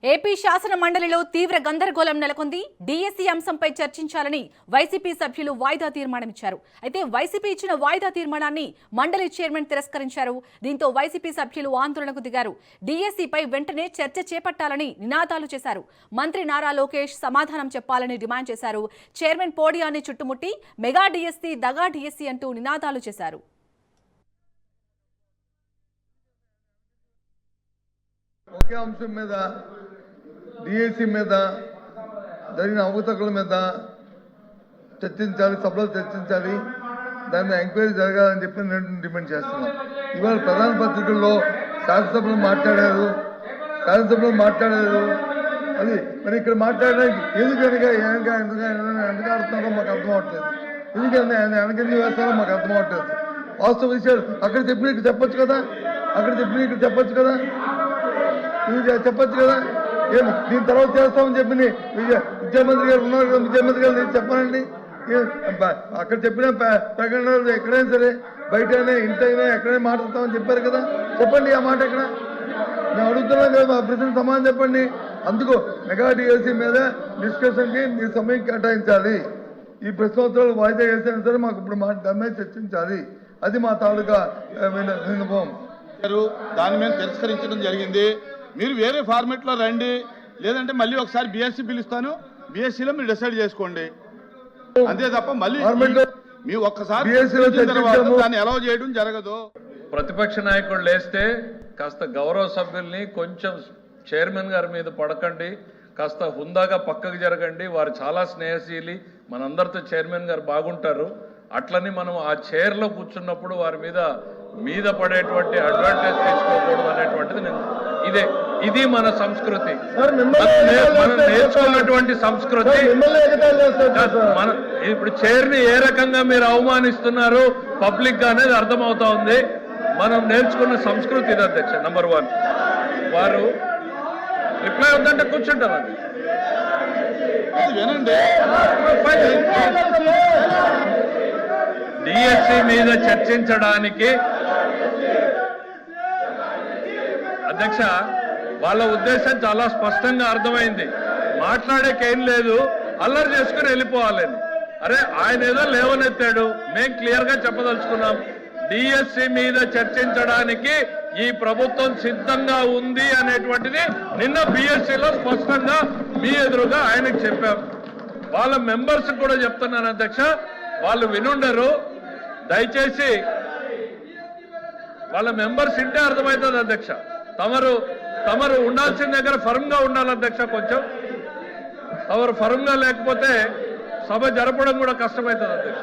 AP శాసన మండలిలో తీవ్ర గందరగోళం నెలకొంది. డిఎస్సి అంశంపై చర్చించాలని వైసీపీ సభ్యులు వాయిదా తీర్మానమిచ్చారు. అయితే వైసీపీ ఇచ్చిన వాయిదా తీర్మానాన్ని మండలి చైర్మన్ తిరస్కరించారు. దీంతో వైసీపీ సభ్యులు ఆందోళనకు దిగారు. డిఎస్సిపై వెంటనే చర్చ చేపట్టాలని నినాదాలు చేశారు. మంత్రి నారా లోకేష్ సమాధానం చెప్పాలని డిమాండ్ చేశారు. చైర్మన్ పోడియాన్ని చుట్టుముట్టి మెగా డిఎస్సి దగా డిఎస్సి అంటూ నినాదాలు చేశారు. ఒకే అంశం మీద డిఎస్సి మీద జరిగిన అవకతవకల మీద చర్చించాలి, సభలో చర్చించాలి, దాని మీద ఎంక్వైరీ జరగాలని చెప్పి నేను డిమాండ్ చేస్తున్నాం. ఇవాళ ప్రధాన పత్రికల్లో శాసనసభలో మాట్లాడారు అది మరి ఇక్కడ మాట్లాడడానికి ఎందుకు ఆడుతున్నారో మాకు అర్థం అవట్లేదు. ఎందుకు వేస్తారో మాకు అర్థం అవట్లేదు. వాస్తవ విషయాలు అక్కడ చెప్పిన ఇక్కడ చెప్పచ్చు కదా, చెప్పచ్చు కదా. దీని తర్వాత చేస్తామని చెప్పి విద్యామంత్రి గారు ఉన్నారు కదా, విద్యామంత్రి గారు చెప్పానండి. అక్కడ చెప్పిన ప్రకటనలు ఎక్కడైనా సరే, బయట అయినా ఇంటైనా ఎక్కడైనా మాట్లాడతామని చెప్పారు కదా, చెప్పండి ఆ మాట ఎక్కడ. మేము అడుగుతున్నాం కదా, మా ప్రశ్న సమాధానం చెప్పండి. అందుకు మెగా డిఎస్సి మీద డిస్కషన్కి మీరు సమయం కేటాయించాలి. ఈ ప్రశ్నోత్తరాలు వాయిదా చేసినా సరే మాకు ఇప్పుడు దాని మీద చర్చించాలి. అది మా తాలూకా విన్నపం. దాని మీద తిరస్కరించడం జరిగింది. మీరు వేరే ఫార్మెట్లో రండి, లేదంటే మళ్ళీ ఒకసారి బీఎస్సీ పిలుస్తాను, బీఎస్సీలో మీరు డిసైడ్ చేసుకోండి. అంతే తప్ప మళ్ళీ మీ ఒక్కసారి దాన్ని అలౌ చేయడం జరగదు. ప్రతిపక్ష నాయకుడు లేస్తే కాస్త గౌరవ సభ్యుల్ని కొంచెం చైర్మన్ గారి మీద పడకండి, కాస్త హుందాగా పక్కకు జరగండి. వారు చాలా స్నేహశీలి, మనందరితో చైర్మన్ గారు బాగుంటారు. అట్లని మనం ఆ చైర్లో కూర్చున్నప్పుడు వారి మీద పడేటువంటి అడ్వాంటేజ్ తీసుకోకూడదు అనేటువంటిది ఇది మన సంస్కృతి, మనం నేర్చుకున్నటువంటి సంస్కృతి. మన ఇప్పుడు చైర్ని ఏ రకంగా మీరు అవమానిస్తున్నారు పబ్లిక్ గా అనేది అర్థమవుతా ఉంది. మనం నేర్చుకున్న సంస్కృతి ఇది అధ్యక్ష. నంబర్ 1, వారు రిప్లై వద్దంటే కూర్చుంటారు. అది వినండి. డిఎస్సి మీద చర్చించడానికి అధ్యక్ష వాళ్ళ ఉద్దేశం చాలా స్పష్టంగా అర్థమైంది. మాట్లాడేకేం లేదు, అల్లరి చేసుకుని వెళ్ళిపోవాలని. అరే ఆయన ఏదో లేవనెత్తాడు, మేము క్లియర్ గా చెప్పదలుచుకున్నాం. డిఎస్సి మీద చర్చించడానికి ఈ ప్రభుత్వం సిద్ధంగా ఉంది అనేటువంటిది నిన్న బిఎస్సిలో స్పష్టంగా మీ ఎదురుగా ఆయనకు చెప్పాం. వాళ్ళ మెంబర్స్ కూడా చెప్తున్నాను అధ్యక్ష, వాళ్ళు వినుండరు. దయచేసి వాళ్ళ మెంబర్స్ ఇంటే అర్థమవుతుంది అధ్యక్ష. తమరు ఉండాల్సిన దగ్గర ఫర్మ్ గా ఉండాలి అధ్యక్ష. కొంచెం తమరు ఫర్మ్ గా లేకపోతే సభ జరపడం కూడా కష్టమవుతుంది అధ్యక్ష.